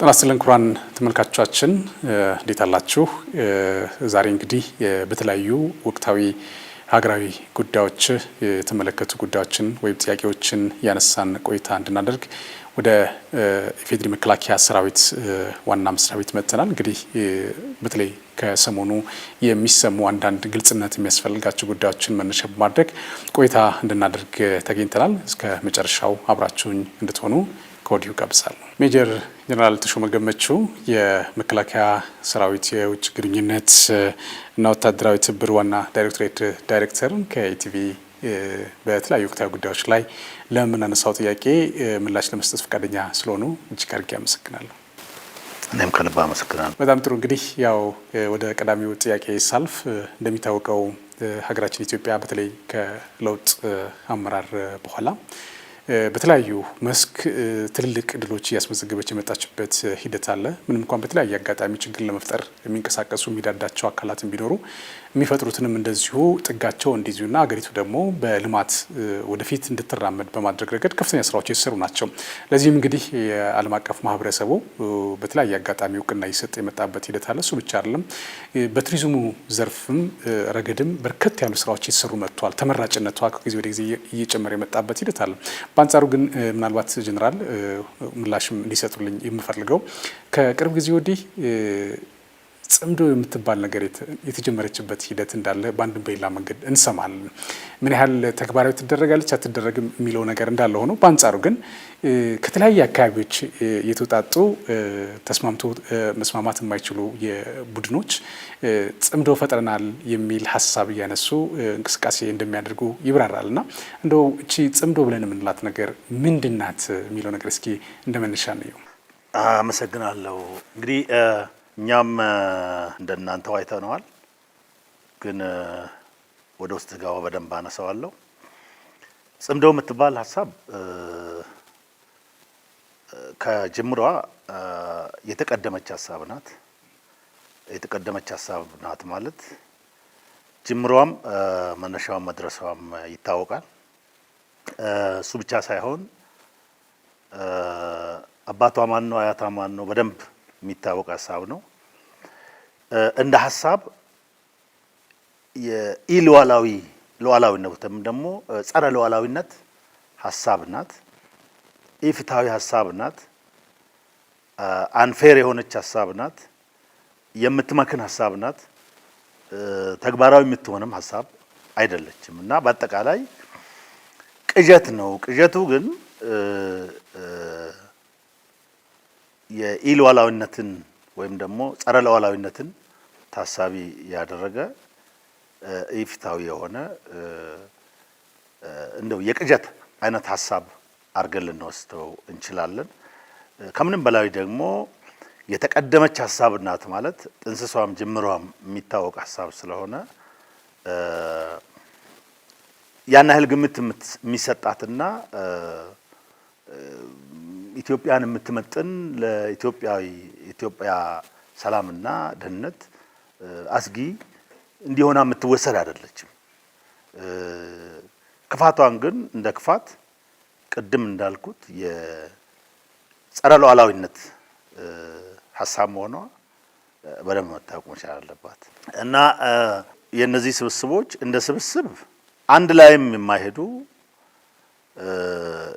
ራስልን ኩራን ተመልካቾቻችን እንዴት አላችሁ? ዛሬ እንግዲህ በተለያዩ ወቅታዊ ሀገራዊ ጉዳዮች የተመለከቱ ጉዳዮችን ወይም ጥያቄዎችን ያነሳን ቆይታ እንድናደርግ ወደ ኢፌዴሪ መከላከያ ሰራዊት ዋና መስሪያ ቤት መጥተናል። እንግዲህ በተለይ ከሰሞኑ የሚሰሙ አንዳንድ ግልጽነት የሚያስፈልጋቸው ጉዳዮችን መነሻ በማድረግ ቆይታ እንድናደርግ ተገኝተናል። እስከ መጨረሻው አብራችሁኝ እንድትሆኑ ከወዲሁ ጋብዛለሁ። ሜጀር ጀነራል ተሾመ ገመቹ የመከላከያ ሰራዊት የውጭ ግንኙነት እና ወታደራዊ ትብብር ዋና ዳይሬክቶሬት ዳይሬክተር ከኢቲቪ በተለያዩ ወቅታዊ ጉዳዮች ላይ ለምናነሳው ጥያቄ ምላሽ ለመስጠት ፈቃደኛ ስለሆኑ እጅግ አድርጌ አመሰግናለሁ። እኔም ከልብ አመሰግናለሁ። በጣም ጥሩ። እንግዲህ ያው ወደ ቀዳሚው ጥያቄ ሳልፍ እንደሚታወቀው ሀገራችን ኢትዮጵያ በተለይ ከለውጥ አመራር በኋላ በተለያዩ መስክ ትልልቅ ድሎች እያስመዘገበች የመጣችበት ሂደት አለ። ምንም እንኳን በተለያየ አጋጣሚ ችግር ለመፍጠር የሚንቀሳቀሱ የሚዳዳቸው አካላትን ቢኖሩ የሚፈጥሩትንም እንደዚሁ ጥጋቸው እንዲይዙና ሀገሪቱ ደግሞ በልማት ወደፊት እንድትራመድ በማድረግ ረገድ ከፍተኛ ስራዎች የተሰሩ ናቸው። ለዚህም እንግዲህ የዓለም አቀፍ ማህበረሰቡ በተለያየ አጋጣሚ እውቅና ይሰጥ የመጣበት ሂደት አለ። እሱ ብቻ አይደለም፣ በቱሪዝሙ ዘርፍም ረገድም በርከት ያሉ ስራዎች የተሰሩ መጥተዋል። ተመራጭነቷ ከጊዜ ወደ ጊዜ እየጨመረ የመጣበት ሂደት አለ። በአንጻሩ ግን ምናልባት ጀነራል ምላሽም እንዲሰጡልኝ የምፈልገው ከቅርብ ጊዜ ወዲህ ጽምዶ የምትባል ነገር የተጀመረችበት ሂደት እንዳለ በአንድም በሌላ መንገድ እንሰማለን። ምን ያህል ተግባራዊ ትደረጋለች አትደረግም የሚለው ነገር እንዳለ ሆኖ በአንጻሩ ግን ከተለያየ አካባቢዎች የተውጣጡ ተስማምቶ መስማማት የማይችሉ የቡድኖች ጽምዶ ፈጥረናል የሚል ሀሳብ እያነሱ እንቅስቃሴ እንደሚያደርጉ ይብራራልና እንደው እቺ ጽምዶ ብለን የምንላት ነገር ምንድናት የሚለው ነገር እስኪ እንደመነሻ ነው። አመሰግናለሁ። እንግዲህ እኛም እንደናንተው አይተነዋል፣ ግን ወደ ውስጥ ገባ በደንብ አነሳዋለሁ። ጽምዶ የምትባል ሀሳብ ከጅምሯ የተቀደመች ሀሳብ ናት። የተቀደመች ሀሳብ ናት ማለት ጅምሯም መነሻዋም መድረሻዋም ይታወቃል። እሱ ብቻ ሳይሆን አባቷ ማን ነው አያቷ ማን ነው በደንብ የሚታወቅ ሀሳብ ነው። እንደ ሀሳብ ሉዓላዊነት ወይም ደግሞ ጸረ ሉዓላዊነት ሀሳብ ናት። ኢፍትሐዊ ሀሳብ ናት። አንፌር የሆነች ሀሳብ ናት። የምትመክን ሀሳብ ናት። ተግባራዊ የምትሆንም ሀሳብ አይደለችም እና በአጠቃላይ ቅዠት ነው። ቅዠቱ ግን የኢሉዓላዊነትን ወይም ደግሞ ጸረ ሉዓላዊነትን ታሳቢ ያደረገ ኢፍትሐዊ የሆነ እንደው የቅዠት አይነት ሀሳብ አድርገን ልንወስደው እንችላለን። ከምንም በላይ ደግሞ የተቀደመች ሀሳብ ናት ማለት ጥንስሷም ጅምሯም የሚታወቅ ሀሳብ ስለሆነ ያን ያህል ግምት የሚሰጣትና ኢትዮጵያን የምትመጥን ለኢትዮጵያ ሰላምና ደህንነት አስጊ እንዲሆና የምትወሰድ አይደለችም። ክፋቷን ግን እንደ ክፋት ቅድም እንዳልኩት የጸረ ሉዓላዊነት ሀሳብ መሆኗ በደንብ መታወቅ መቻል አለባት እና የእነዚህ ስብስቦች እንደ ስብስብ አንድ ላይም የማይሄዱ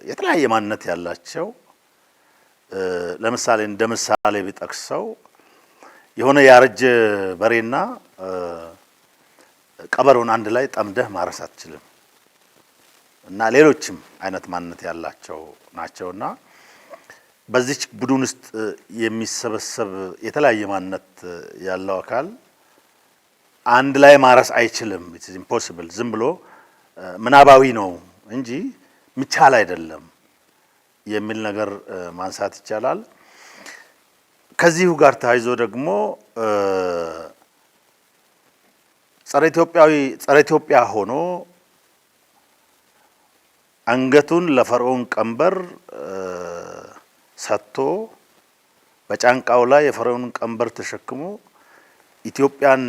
የተለያየ ማንነት ያላቸው ለምሳሌ እንደ ምሳሌ ቢጠቅሰው የሆነ ያረጀ በሬና ቀበሮን አንድ ላይ ጠምደህ ማረስ አትችልም እና ሌሎችም አይነት ማንነት ያላቸው ናቸውና በዚህ ቡድን ውስጥ የሚሰበሰብ የተለያየ ማንነት ያለው አካል አንድ ላይ ማረስ አይችልም። ኢትስ ኢምፖሲብል። ዝም ብሎ ምናባዊ ነው እንጂ ሚቻል አይደለም የሚል ነገር ማንሳት ይቻላል። ከዚሁ ጋር ተያይዞ ደግሞ ጸረ ኢትዮጵያ ሆኖ አንገቱን ለፈርዖን ቀንበር ሰጥቶ በጫንቃው ላይ የፈርዖንን ቀንበር ተሸክሞ ኢትዮጵያን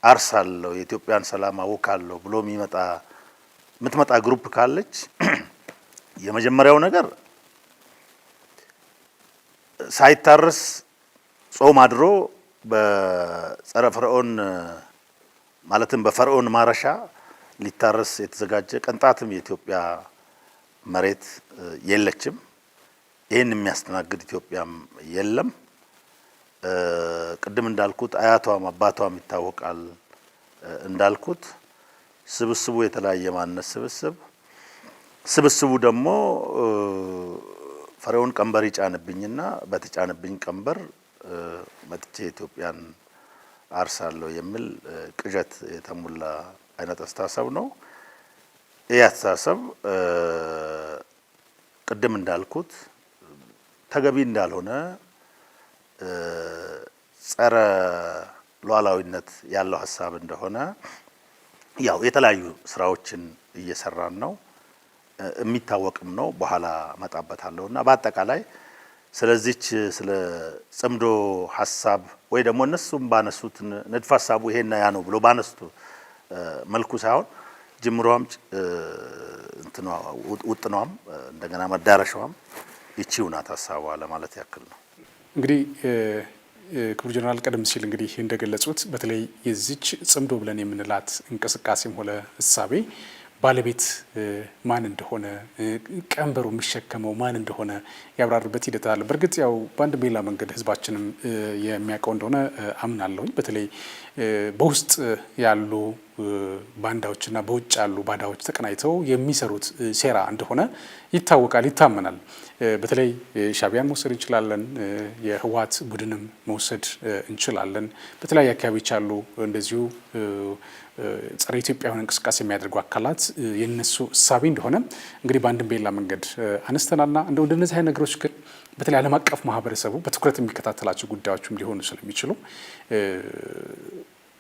አርሳለሁ የኢትዮጵያን ሰላም አውካለሁ ብሎ የምትመጣ ግሩፕ ካለች የመጀመሪያው ነገር ሳይታረስ ጾም አድሮ በጸረ ፈርዖን ማለትም በፈርዖን ማረሻ ሊታረስ የተዘጋጀ ቅንጣትም የኢትዮጵያ መሬት የለችም። ይህን የሚያስተናግድ ኢትዮጵያም የለም። ቅድም እንዳልኩት አያቷም አባቷም ይታወቃል። እንዳልኩት ስብስቡ የተለያየ ማንነት ስብስቡ ደግሞ ፈርዖን ቀንበር ይጫንብኝና በተጫነብኝ ቀንበር መጥቼ ኢትዮጵያን አርሳለሁ የሚል ቅዠት የተሞላ አይነት አስተሳሰብ ነው። ይህ አስተሳሰብ ቅድም እንዳልኩት ተገቢ እንዳልሆነ ጸረ ሉዓላዊነት ያለው ሀሳብ እንደሆነ ያው የተለያዩ ስራዎችን እየሰራን ነው፣ የሚታወቅም ነው። በኋላ መጣበታለሁና በአጠቃላይ ስለዚች ስለ ጽምዶ ሀሳብ ወይ ደግሞ እነሱም ባነሱት ንድፈ ሀሳቡ ይሄና ያ ነው ብሎ ባነሱት መልኩ ሳይሆን ጅምሯም እንትኗ ውጥኗም እንደገና መዳረሻዋም ይቺው ናት ሀሳቧ ለማለት ያክል ነው። እንግዲህ ክቡር ጀነራል ቀደም ሲል እንግዲህ እንደገለጹት በተለይ የዚች ጽምዶ ብለን የምንላት እንቅስቃሴም ሆነ እሳቤ ባለቤት ማን እንደሆነ ቀንበሩ የሚሸከመው ማን እንደሆነ ያብራሩበት ሂደት አለ። በእርግጥ ያው በአንድ በሌላ መንገድ ህዝባችንም የሚያውቀው እንደሆነ አምናለሁኝ። በተለይ በውስጥ ያሉ ባንዳዎችና በውጭ ያሉ ባዳዎች ተቀናይተው የሚሰሩት ሴራ እንደሆነ ይታወቃል፣ ይታመናል። በተለይ ሻዕቢያን መውሰድ እንችላለን፣ የህወሓት ቡድንም መውሰድ እንችላለን። በተለያየ አካባቢዎች ያሉ እንደዚሁ ጸረ ኢትዮጵያ የሆነ እንቅስቃሴ የሚያደርጉ አካላት የነሱ እሳቤ እንደሆነ እንግዲህ በአንድም በሌላ መንገድ አነስተናልና እንደነዚህ አይነት ነገሮች ግን በተለይ ዓለም አቀፍ ማህበረሰቡ በትኩረት የሚከታተላቸው ጉዳዮችም ሊሆኑ ስለሚችሉ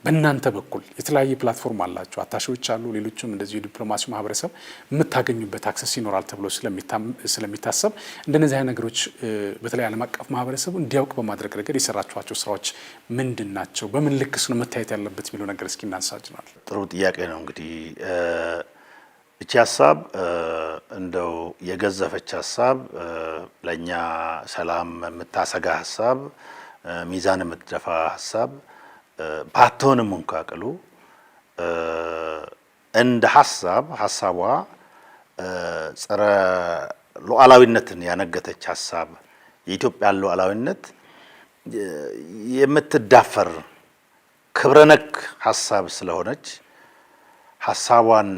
በእናንተ በኩል የተለያየ ፕላትፎርም አላቸው፣ አታሺዎች አሉ፣ ሌሎችም እንደዚሁ የዲፕሎማሲ ማህበረሰብ የምታገኙበት አክሰስ ይኖራል ተብሎ ስለሚታሰብ እንደነዚህ አይነት ነገሮች በተለይ ዓለም አቀፍ ማህበረሰቡ እንዲያውቅ በማድረግ ረገድ የሰራችኋቸው ስራዎች ምንድን ናቸው? በምን ልክስ ነው መታየት ያለበት የሚለው ነገር እስኪ እናንሳጅናል። ጥሩ ጥያቄ ነው። እንግዲህ እቺ ሀሳብ እንደው የገዘፈች ሀሳብ፣ ለእኛ ሰላም የምታሰጋ ሀሳብ፣ ሚዛን የምትደፋ ሀሳብ ባትሆንም እንኳ ቅሉ እንደ ሀሳቧ ጸረ ሉዓላዊነትን ያነገተች ሀሳብ፣ የኢትዮጵያን ሉዓላዊነት የምትዳፈር ክብረነክ ሀሳብ ስለሆነች ሀሳቧን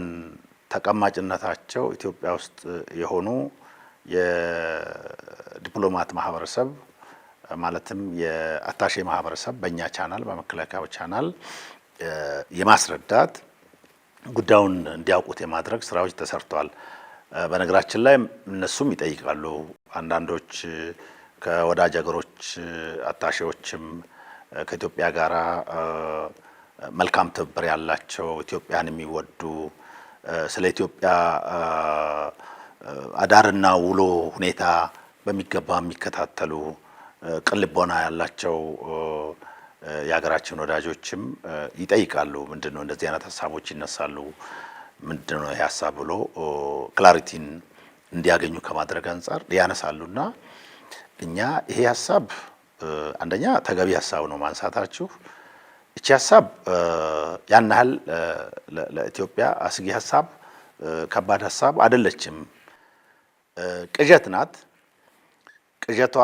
ተቀማጭነታቸው ኢትዮጵያ ውስጥ የሆኑ የዲፕሎማት ማህበረሰብ ማለትም የአታሼ ማህበረሰብ በእኛ ቻናል በመከላከያው ቻናል የማስረዳት ጉዳዩን እንዲያውቁት የማድረግ ስራዎች ተሰርተዋል። በነገራችን ላይ እነሱም ይጠይቃሉ። አንዳንዶች ከወዳጅ ሀገሮች አታሼዎችም ከኢትዮጵያ ጋራ መልካም ትብብር ያላቸው ኢትዮጵያን የሚወዱ ስለ ኢትዮጵያ አዳርና ውሎ ሁኔታ በሚገባ የሚከታተሉ ቅን ልቦና ያላቸው የሀገራችን ወዳጆችም ይጠይቃሉ። ምንድነው እንደዚህ አይነት ሀሳቦች ይነሳሉ፣ ምንድነው ይሄ ሀሳብ ብሎ ክላሪቲን እንዲያገኙ ከማድረግ አንጻር ያነሳሉና እኛ ይሄ ሀሳብ አንደኛ ተገቢ ሀሳብ ነው ማንሳታችሁ። እቺ ሀሳብ ያን ያህል ለኢትዮጵያ አስጊ ሀሳብ፣ ከባድ ሀሳብ አይደለችም። ቅዠት ናት። ቅዠቷ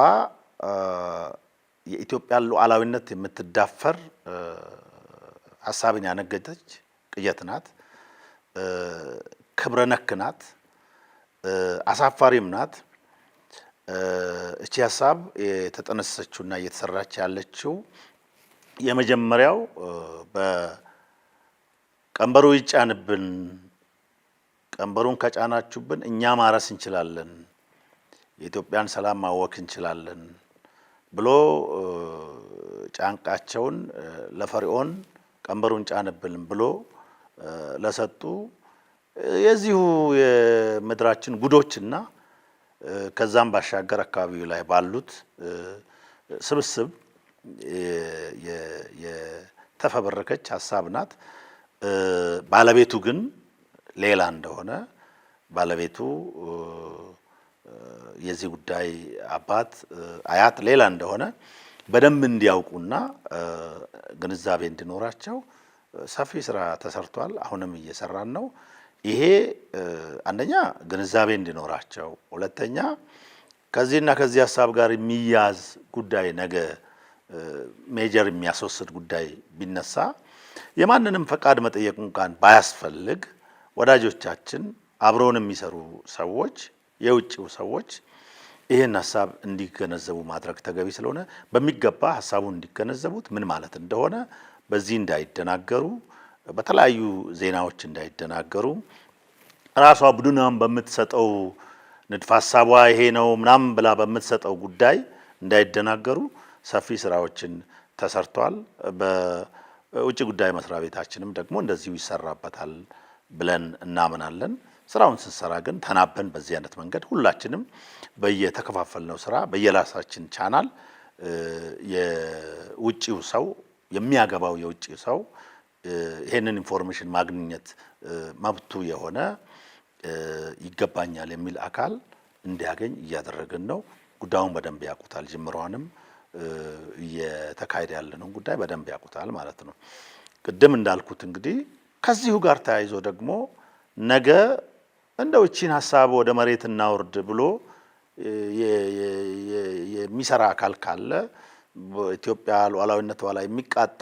የኢትዮጵያን ሉዓላዊነት የምትዳፈር ሀሳብን ያነገተች ቅዠት ናት። ክብረ ነክ ናት። አሳፋሪም ናት። እቺ ሀሳብ የተጠነሰሰችውና እየተሰራች ያለችው የመጀመሪያው በቀንበሩ ይጫንብን፣ ቀንበሩን ከጫናችሁብን እኛ ማረስ እንችላለን፣ የኢትዮጵያን ሰላም ማወክ እንችላለን ብሎ ጫንቃቸውን ለፈርዖን ቀንበሩን ጫንብን ብሎ ለሰጡ የዚሁ የምድራችን ጉዶችና ከዛም ባሻገር አካባቢው ላይ ባሉት ስብስብ የተፈበረከች ሀሳብ ናት። ባለቤቱ ግን ሌላ እንደሆነ ባለቤቱ የዚህ ጉዳይ አባት አያት ሌላ እንደሆነ በደንብ እንዲያውቁና ግንዛቤ እንዲኖራቸው ሰፊ ስራ ተሰርቷል። አሁንም እየሰራን ነው። ይሄ አንደኛ ግንዛቤ እንዲኖራቸው፣ ሁለተኛ ከዚህና ከዚህ ሀሳብ ጋር የሚያዝ ጉዳይ ነገ ሜጀር የሚያስወስድ ጉዳይ ቢነሳ የማንንም ፈቃድ መጠየቅ እንኳን ባያስፈልግ ወዳጆቻችን አብረውን የሚሰሩ ሰዎች የውጭው ሰዎች ይህን ሀሳብ እንዲገነዘቡ ማድረግ ተገቢ ስለሆነ በሚገባ ሀሳቡን እንዲገነዘቡት ምን ማለት እንደሆነ በዚህ እንዳይደናገሩ፣ በተለያዩ ዜናዎች እንዳይደናገሩ፣ ራሷ ቡድኗን በምትሰጠው ንድፈ ሀሳቧ ይሄ ነው ምናምን ብላ በምትሰጠው ጉዳይ እንዳይደናገሩ ሰፊ ስራዎችን ተሰርቷል። በውጭ ጉዳይ መስሪያ ቤታችንም ደግሞ እንደዚሁ ይሰራበታል ብለን እናምናለን። ስራውን ስንሰራ ግን ተናበን በዚህ አይነት መንገድ ሁላችንም በየተከፋፈልነው ስራ በየራሳችን ቻናል የውጭው ሰው የሚያገባው የውጭው ሰው ይሄንን ኢንፎርሜሽን ማግኘት መብቱ የሆነ ይገባኛል የሚል አካል እንዲያገኝ እያደረግን ነው። ጉዳዩን በደንብ ያውቁታል። ጅምሯንም እየተካሄደ ያለነው ጉዳይ በደንብ ያውቁታል ማለት ነው። ቅድም እንዳልኩት እንግዲህ ከዚሁ ጋር ተያይዞ ደግሞ ነገ እንደው እቺን ሀሳብ ወደ መሬት እናወርድ ብሎ የሚሰራ አካል ካለ በኢትዮጵያ ሉዓላዊነቷ ላይ የሚቃጣ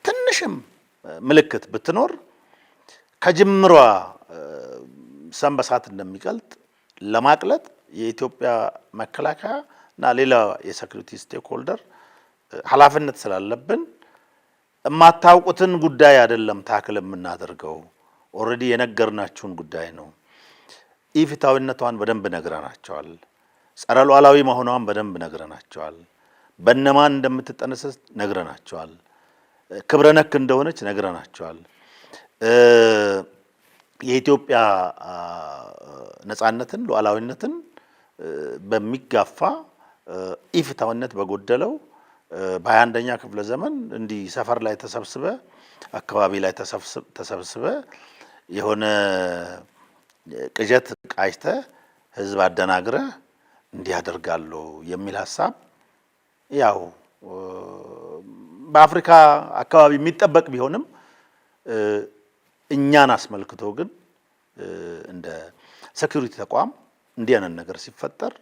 ትንሽም ምልክት ብትኖር ከጅምሯ ሰም በሳት እንደሚቀልጥ ለማቅለጥ የኢትዮጵያ መከላከያ እና ሌላ የሴኩሪቲ ስቴክ ሆልደር ኃላፊነት ስላለብን የማታውቁትን ጉዳይ አይደለም ታክል የምናደርገው። ኦልሬዲ የነገርናችሁን ጉዳይ ነው። ኢፍትሐዊነቷን በደንብ ነግረናቸዋል። ጸረ ሉዓላዊ መሆኗን በደንብ ነግረናቸዋል። በእነማን እንደምትጠነሰስ ነግረናቸዋል። ክብረ ነክ እንደሆነች ነግረናቸዋል። የኢትዮጵያ ነጻነትን ሉዓላዊነትን በሚጋፋ ኢፍትሐዊነት በጎደለው በ21ኛ ክፍለ ዘመን እንዲህ ሰፈር ላይ ተሰብስበ አካባቢ ላይ ተሰብስበ የሆነ ቅዠት ቃጅተ ህዝብ አደናግረ እንዲያደርጋሉ የሚል ሀሳብ ያው በአፍሪካ አካባቢ የሚጠበቅ ቢሆንም እኛን አስመልክቶ ግን እንደ ሴኩሪቲ ተቋም እንዲህ አይነት ነገር ሲፈጠር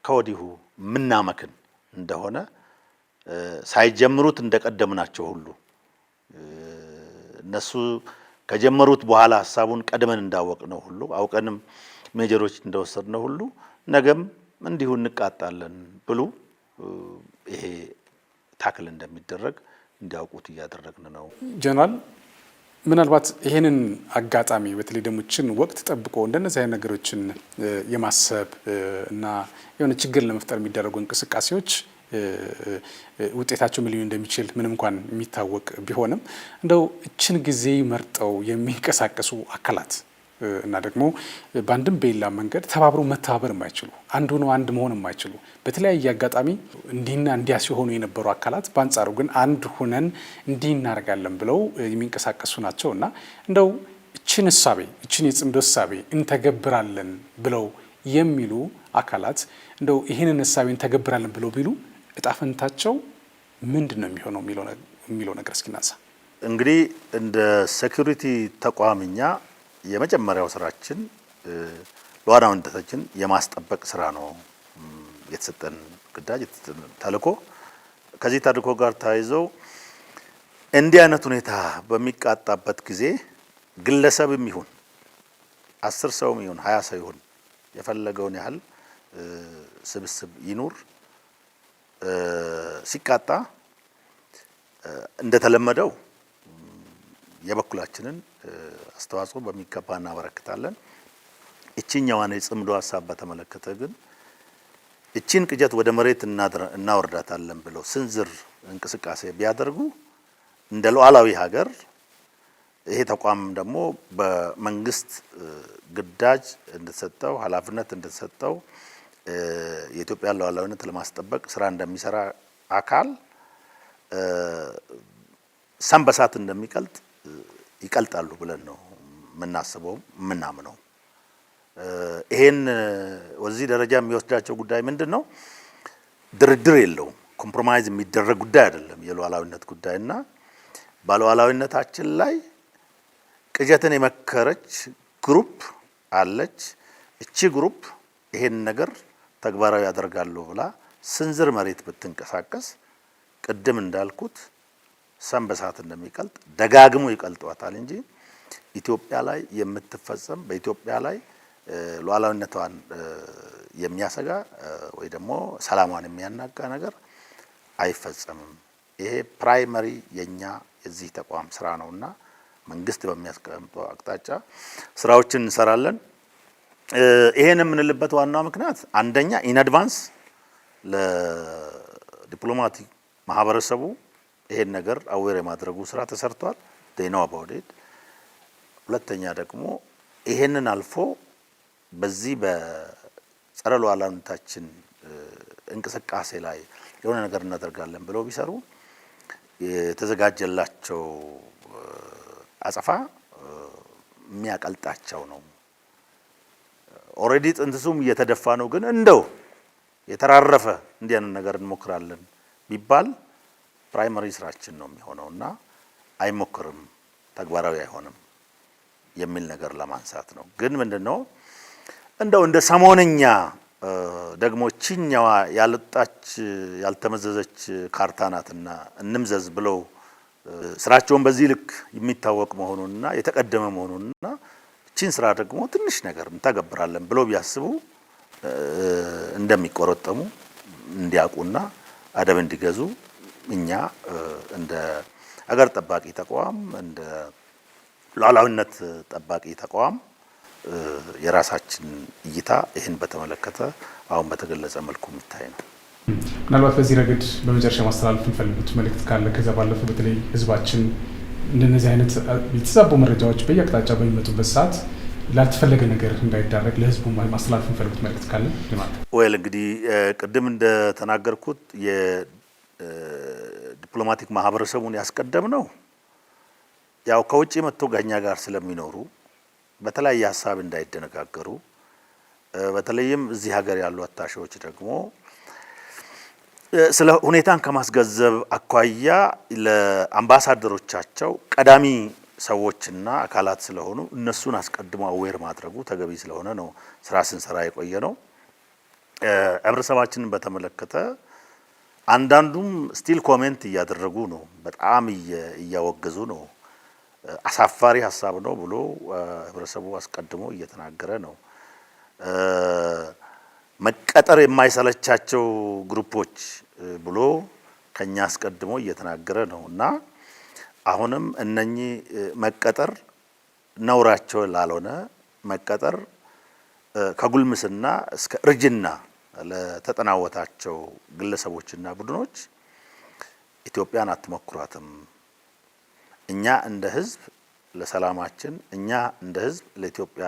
ከወዲሁ ምናመክን እንደሆነ ሳይጀምሩት እንደቀደምናቸው ሁሉ እነሱ ከጀመሩት በኋላ ሀሳቡን ቀድመን እንዳወቅነው ሁሉ አውቀንም ሜጀሮች እንደወሰድነው ሁሉ ነገም እንዲሁ እንቃጣለን ብሉ ይሄ ታክል እንደሚደረግ እንዲያውቁት እያደረግን ነው። ጀነራል ምናልባት ይሄንን አጋጣሚ በተለይ ደግሞ እችን ወቅት ጠብቆ እንደነዚህ አይነት ነገሮችን የማሰብ እና የሆነ ችግር ለመፍጠር የሚደረጉ እንቅስቃሴዎች ውጤታቸው ምን ሊሆን እንደሚችል ምንም እንኳን የሚታወቅ ቢሆንም እንደው እችን ጊዜ መርጠው የሚንቀሳቀሱ አካላት እና ደግሞ በአንድም በሌላ መንገድ ተባብሮ መተባበር የማይችሉ አንድ ሆነው አንድ መሆን የማይችሉ በተለያየ አጋጣሚ እንዲህና እንዲያ ሲሆኑ የነበሩ አካላት በአንጻሩ ግን አንድ ሆነን እንዲህ እናደርጋለን ብለው የሚንቀሳቀሱ ናቸው እና እንደው እችን እሳቤ እችን የጽምዶ እሳቤ እንተገብራለን ብለው የሚሉ አካላት እንደው ይህንን እሳቤ እንተገብራለን ብለው ቢሉ እጣፈንታቸው ምንድን ነው የሚሆነው የሚለው ነገር እስኪናንሳ። እንግዲህ እንደ ሴኩሪቲ ተቋምኛ የመጀመሪያው ስራችን ሉዓላዊነታችን የማስጠበቅ ስራ ነው የተሰጠን ግዳጅ ተልዕኮ። ከዚህ ተልዕኮ ጋር ተያይዘው እንዲህ አይነት ሁኔታ በሚቃጣበት ጊዜ ግለሰብም ይሁን 10 ሰውም ይሁን 20 ሰው ይሁን የፈለገውን ያህል ስብስብ ይኑር ሲቃጣ እንደተለመደው የበኩላችንን አስተዋጽኦ በሚገባ እናበረክታለን። እቺኛዋን የጽምዶ ሀሳብ በተመለከተ ግን እቺን ቅጀት ወደ መሬት እናወርዳታለን ብለው ስንዝር እንቅስቃሴ ቢያደርጉ እንደ ሉዓላዊ ሀገር ይሄ ተቋም ደግሞ በመንግስት ግዳጅ እንደተሰጠው ኃላፊነት እንደተሰጠው የኢትዮጵያ ሉዓላዊነት ለማስጠበቅ ስራ እንደሚሰራ አካል ሰም በሳት እንደሚቀልጥ ይቀልጣሉ ብለን ነው የምናስበው የምናምነው። ይሄን ወዚህ ደረጃ የሚወስዳቸው ጉዳይ ምንድነው? ድርድር የለውም። ኮምፕሮማይዝ የሚደረግ ጉዳይ አይደለም። የሉዓላዊነት ጉዳይና ባሉዓላዊነታችን ላይ ቅጀትን የመከረች ግሩፕ አለች። እቺ ግሩፕ ይሄን ነገር ተግባራዊ ያደርጋሉ ብላ ስንዝር መሬት ብትንቀሳቀስ ቅድም እንዳልኩት ሰም በሳት እንደሚቀልጥ ደጋግሞ ይቀልጧታል እንጂ ኢትዮጵያ ላይ የምትፈጸም በኢትዮጵያ ላይ ሉዓላዊነቷን የሚያሰጋ ወይ ደግሞ ሰላሟን የሚያናጋ ነገር አይፈጸምም። ይሄ ፕራይመሪ የኛ የዚህ ተቋም ስራ ነውና መንግስት በሚያስቀምጠው አቅጣጫ ስራዎችን እንሰራለን። ይሄን የምንልበት ዋናው ምክንያት አንደኛ ኢን አድቫንስ ለዲፕሎማቲክ ማህበረሰቡ ይሄን ነገር አዌር የማድረጉ ስራ ተሰርቷል። they know about it። ሁለተኛ ደግሞ ይሄንን አልፎ በዚህ በጸረ ሉዓላዊነታችን እንቅስቃሴ ላይ የሆነ ነገር እናደርጋለን ብለው ቢሰሩ የተዘጋጀላቸው አጸፋ የሚያቀልጣቸው ነው። ኦሬዲ ጥንትሱም እየተደፋ ነው። ግን እንደው የተራረፈ እንዲያን ነገር እንሞክራለን ቢባል ፕራይመሪ ስራችን ነው የሚሆነውና አይሞክርም፣ ተግባራዊ አይሆንም የሚል ነገር ለማንሳት ነው። ግን ምንድነው እንደው እንደ ሰሞነኛ ደግሞ ቺኛዋ ያልጣች ያልተመዘዘች ካርታ ናትና እንምዘዝ ብለው ስራቸውን በዚህ ልክ የሚታወቅ መሆኑንና የተቀደመ መሆኑንና ቺን ስራ ደግሞ ትንሽ ነገር እንተገብራለን ብለው ቢያስቡ እንደሚቆረጠሙ እንዲያውቁና አደብ እንዲገዙ እኛ እንደ አገር ጠባቂ ተቋም እንደ ሉዓላዊነት ጠባቂ ተቋም የራሳችን እይታ ይህን በተመለከተ አሁን በተገለጸ መልኩ የሚታይ ነው። ምናልባት በዚህ ረገድ በመጨረሻ ማስተላለፍ የሚፈልጉት መልእክት ካለ ከዛ ባለፈ በተለይ ህዝባችን እንደነዚህ አይነት የተዛቡ መረጃዎች በየአቅጣጫ በሚመጡበት ሰዓት ላልተፈለገ ነገር እንዳይዳረግ ለህዝቡ ማስተላለፍ የሚፈልጉት መልእክት ካለ ለማለት ወይል እንግዲህ ቅድም እንደተናገርኩት የዲፕሎማቲክ ማህበረሰቡን ያስቀደም ነው ያው ከውጪ መጥቶ ጋኛ ጋር ስለሚኖሩ በተለያየ ሀሳብ እንዳይደነጋገሩ በተለይም እዚህ ሀገር ያሉ አታሺዎች ደግሞ ስለ ሁኔታን ከማስገንዘብ አኳያ ለአምባሳደሮቻቸው ቀዳሚ ሰዎችና አካላት ስለሆኑ እነሱን አስቀድሞ አዌር ማድረጉ ተገቢ ስለሆነ ነው ስራ ስንሰራ የቆየ ነው። ህብረተሰባችንን በተመለከተ አንዳንዱም ስቲል ኮሜንት እያደረጉ ነው፣ በጣም እያወገዙ ነው። አሳፋሪ ሀሳብ ነው ብሎ ህብረተሰቡ አስቀድሞ እየተናገረ ነው። መቀጠር የማይሰለቻቸው ግሩፖች ብሎ ከኛ አስቀድሞ እየተናገረ ነው እና አሁንም እነኚህ መቀጠር ነውራቸው ላልሆነ መቀጠር ከጉልምስና እስከ እርጅና ለተጠናወታቸው ግለሰቦችና ቡድኖች ኢትዮጵያን አትሞክሯትም። እኛ እንደ ህዝብ ለሰላማችን፣ እኛ እንደ ህዝብ ለኢትዮጵያ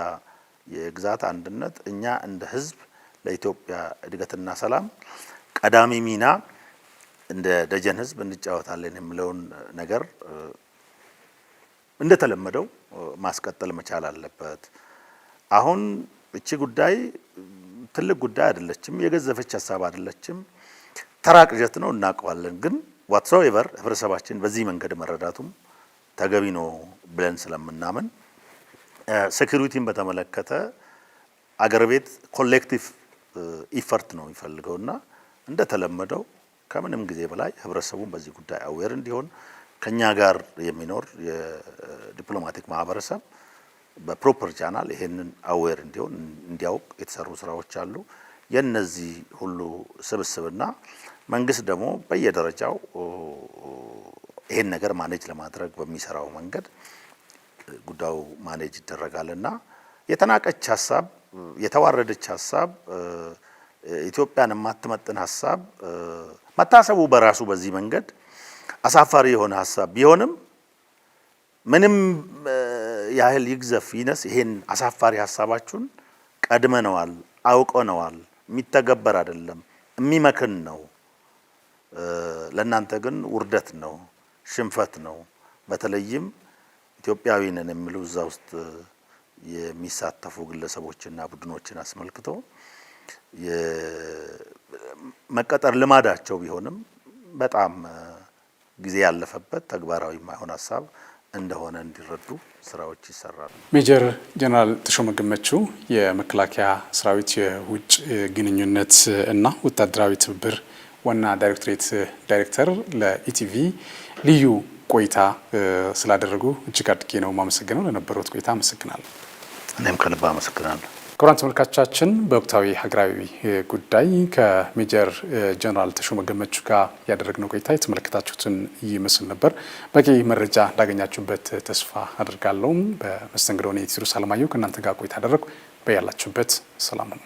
የግዛት አንድነት፣ እኛ እንደ ህዝብ ለኢትዮጵያ እድገትና ሰላም ቀዳሚ ሚና እንደ ደጀን ህዝብ እንጫወታለን የሚለውን ነገር እንደተለመደው ማስቀጠል መቻል አለበት። አሁን እቺ ጉዳይ ትልቅ ጉዳይ አይደለችም፣ የገዘፈች ሀሳብ አይደለችም፣ ተራ ቅዠት ነው እናውቀዋለን። ግን ዋትሶኤቨር ህብረተሰባችን በዚህ መንገድ መረዳቱም ተገቢ ነው ብለን ስለምናምን ሴኩሪቲን በተመለከተ አገር ቤት ኮሌክቲቭ ኢፈርት ነው የሚፈልገውና እንደተለመደው ከምንም ጊዜ በላይ ህብረተሰቡን በዚህ ጉዳይ አዌር እንዲሆን ከኛ ጋር የሚኖር የዲፕሎማቲክ ማህበረሰብ በፕሮፐር ቻናል ይሄንን አዌር እንዲሆን እንዲያውቅ የተሰሩ ስራዎች አሉ። የነዚህ ሁሉ ስብስብና መንግስት ደግሞ በየደረጃው ይሄን ነገር ማኔጅ ለማድረግ በሚሰራው መንገድ ጉዳዩ ማኔጅ ይደረጋልና የተናቀች ሀሳብ፣ የተዋረደች ሀሳብ፣ ኢትዮጵያን የማትመጥን ሀሳብ መታሰቡ በራሱ በዚህ መንገድ አሳፋሪ የሆነ ሀሳብ ቢሆንም ምንም ያህል ይግዘፍ ይነስ ይሄን አሳፋሪ ሀሳባችሁን ቀድመነዋል፣ አውቀነዋል፣ የሚተገበር አይደለም፣ የሚመክን ነው። ለእናንተ ግን ውርደት ነው፣ ሽንፈት ነው። በተለይም ኢትዮጵያዊ ነን የሚሉ እዛ ውስጥ የሚሳተፉ ግለሰቦችና ቡድኖችን አስመልክቶ መቀጠር ልማዳቸው ቢሆንም በጣም ጊዜ ያለፈበት ተግባራዊ የማይሆን ሀሳብ እንደሆነ እንዲረዱ ስራዎች ይሰራሉ። ሜጀር ጀነራል ተሾመ ገመቹ የመከላከያ ሰራዊት የውጭ ግንኙነት እና ወታደራዊ ትብብር ዋና ዳይሬክቶሬት ዳይሬክተር ለኢቲቪ ልዩ ቆይታ ስላደረጉ እጅግ አድርጌ ነው የማመሰግነው። ለነበሩት ቆይታ አመሰግናለሁ። እኔም ከልብ አመሰግናለሁ። ክቡራን ተመልካቾቻችን በወቅታዊ ሀገራዊ ጉዳይ ከሜጀር ጀነራል ተሾመ ገመቹ ጋር ያደረግነው ቆይታ የተመለከታችሁትን ይመስል ነበር። በቂ መረጃ እንዳገኛችሁበት ተስፋ አድርጋለሁ። በመስተንግዶው እኔ ቴዎድሮስ አለማየሁ ከእናንተ ጋር ቆይታ አደረግኩ። በያላችሁበት ሰላም ነው።